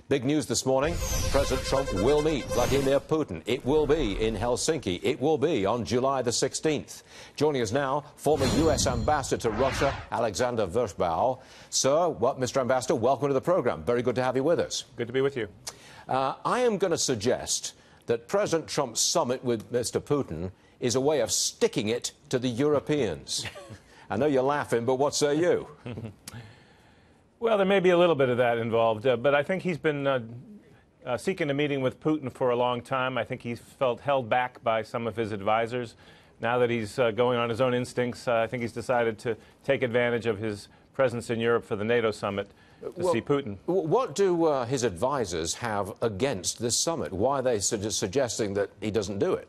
Big news this morning. President Trump will meet Vladimir Putin. It will be in Helsinki. It will be on July the 16th. Joining us now, former U.S. Ambassador to Russia, Alexander Vershbow. Sir, Mr. Ambassador, welcome to the program. Very good to have you with us. Good to be with you. I am going to suggest that President Trump's summit with Mr. Putin is a way of sticking it to the Europeans. I know you're laughing, but what say you? Well, there may be a little bit of that involved, but I think he's been seeking a meeting with Putin for a long time. I think he's felt held back by some of his advisors. Now that he's going on his own instincts, I think he's decided to take advantage of his presence in Europe for the NATO summit to see Putin. What do his advisors have against this summit? Why are they suggesting that he doesn't do it?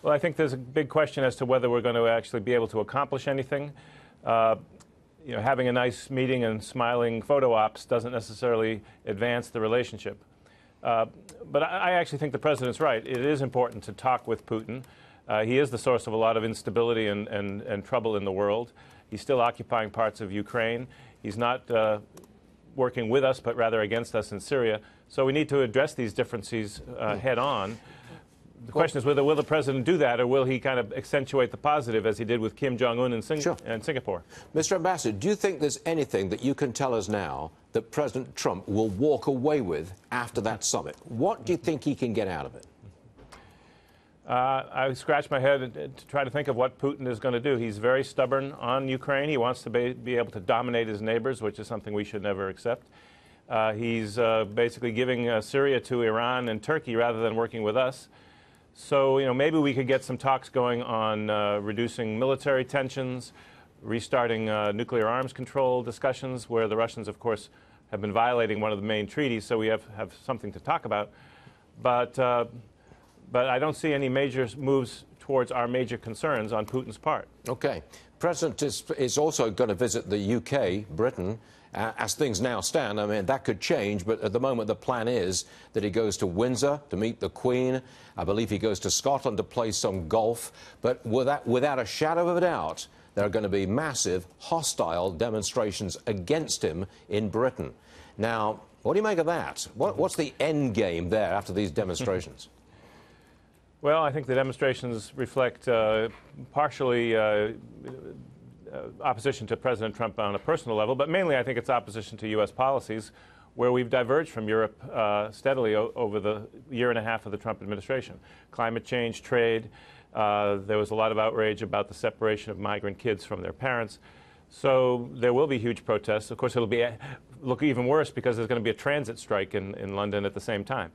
Well, I think there's a big question as to whether we're going to actually be able to accomplish anything. You know, having a nice meeting and smiling photo ops doesn't necessarily advance the relationship. But I actually think the president's right. It is important to talk with Putin. He is the source of a lot of instability and trouble in the world. He's still occupying parts of Ukraine. He's not working with us, but rather against us in Syria. So we need to address these differences head on. The question is whether will the president do that, or will he kind of accentuate the positive as he did with Kim Jong-un in Singapore? Mr. Ambassador, do you think there's anything that you can tell us now that President Trump will walk away with after that summit? What do you think he can get out of it? I scratch my head to try to think of what Putin is going to do. He's very stubborn on Ukraine. He wants to be able to dominate his neighbors, which is something we should never accept. He's basically giving Syria to Iran and Turkey rather than working with us. So, you know, maybe we could get some talks going on reducing military tensions, restarting nuclear arms control discussions, where the Russians, of course, have been violating one of the main treaties, so we have something to talk about. But I don't see any major moves towards our major concerns on Putin's part. Okay. President is also going to visit the UK, Britain. As things now stand, I mean, that could change, but at the moment the plan is that he goes to Windsor to meet the Queen. I believe he goes to Scotland to play some golf. But without a shadow of a doubt, there are going to be massive hostile demonstrations against him in Britain. Now, what do you make of that? What's the end game there after these demonstrations? Well, I think the demonstrations reflect partially opposition to President Trump on a personal level, but mainly I think it's opposition to U.S. policies, where we've diverged from Europe steadily over the year and a half of the Trump administration. Climate change, trade, there was a lot of outrage about the separation of migrant kids from their parents. So there will be huge protests. Of course, it'll look even worse because there's going to be a transit strike in London at the same time.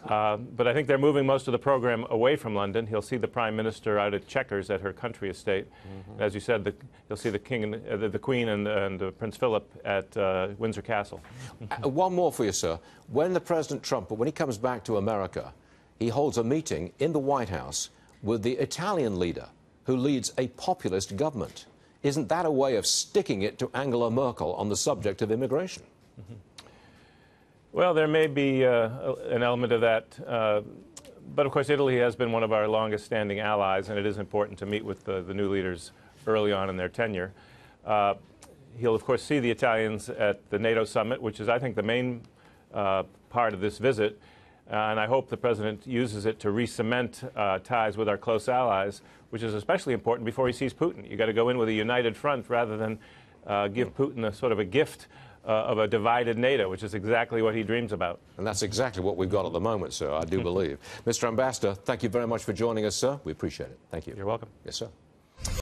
But I think they're moving most of the program away from London. He'll see the Prime Minister out at Chequers at her country estate. As you said, he'll see the King and the Queen and Prince Philip at Windsor Castle. One more for you, sir. When President Trump, when he comes back to America, he holds a meeting in the White House with the Italian leader who leads a populist government. Isn't that a way of sticking it to Angela Merkel on the subject of immigration? Well, there may be an element of that. But, of course, Italy has been one of our longest-standing allies, and it is important to meet with the new leaders early on in their tenure. He'll, of course, see the Italians at the NATO summit, which is, I think, the main part of this visit. And I hope the president uses it to re-cement ties with our close allies, which is especially important before he sees Putin. You've got to go in with a united front rather than give Putin a sort of a gift of a divided NATO, which is exactly what he dreams about. And that's exactly what we've got at the moment, sir, I do believe. Mr. Ambassador, thank you very much for joining us, sir. We appreciate it. Thank you. You're welcome. Yes, sir.